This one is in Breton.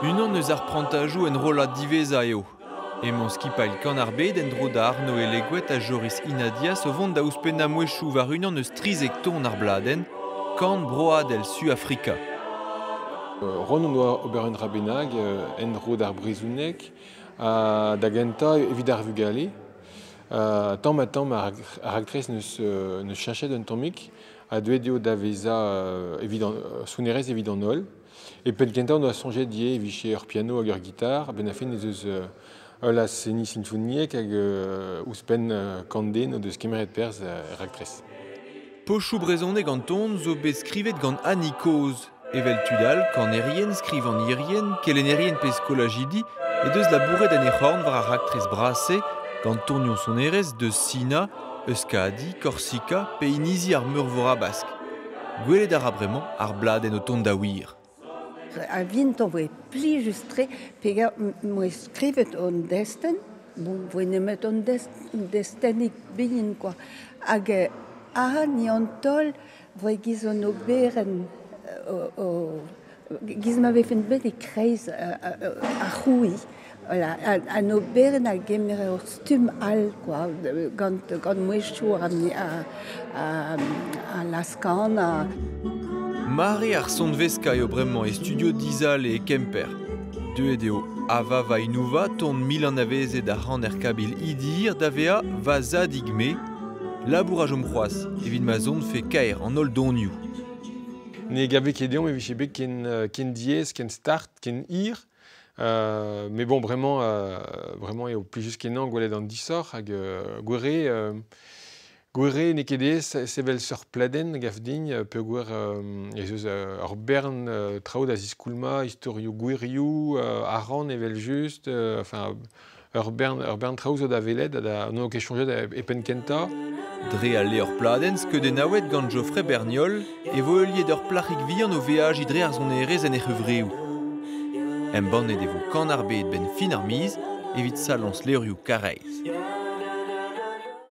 Unan eus ar prantajoù en rolla diveza eo. Emañ skipail kan ar bed en dro da Arno e legouet a Joris Inadias o vont da ouspenn mouechou war unan eus trizek ton ar bladen, kan broad el Su-Afrika. Ron on doa ober un rabenag en dro d'ar brizounek da genta evit ar vugale. Tamm ar actrice neus chachet un tammik a deuet da veza sounerez evit an ol. Et pet genta on doa songer die eviche ur piano hag ur gitar, ben a fin ez eus la seni sinfoniek hag ouspenn kanden o deus kemeret perzh ar actrice. Pochou brezhoneg an ton zo bet skrivet gant Annie Koz. Evel tudal, kan erien skriv an irien, kelen erien pez kolajidi, e deus labouret en e c'horn war ar actrice brase, gant tournion sonerez deus Sina, Euskadi, Korsika, pe inizi ar meurvora bask. Gwelet a ra bremañ ar bladen o ton da wir. A vint on voe pli justre, pega moe skrivet on desten, voe nemet on destenik bin, quoi. Hag a ni an tol, voe giz on oberen, giz ma vefen bet e kreiz a c'houi. An oberen a gemere ur stum all, quoi, gant mouechou a laskan. Mare ar son veska eo bremañ e studio Dizal e Kemper. Deuet eo Ava va inouva ton mil an avezet da ran er kabil idir da vea va zadig me, labouraj om c'hoaz, evit ma zon fe kaer an ol donioù. Ne gabe ket deomp eviche bet ken diez, ken start, ken hir. Mais bon, vraiment eo plijus kenan gwelet an disor hag gwere ne ket sevel seur pladen gaf din pe gwer ez eus ur bern traoù da ziskoulma, historioù gwerioù, aran evel just, enfin ur bern traoù zo da velet, an o ket chonjet e pen kenta. Dre al levr pladen skeude naouet gant Geoffrey Berniol e vo euliet ur plac'hig vihan o veaj idre ar zonerez en e c'hevreoù. Embannet e vo kan ar bet ben fin ar miz evit salons levrioù kareiz.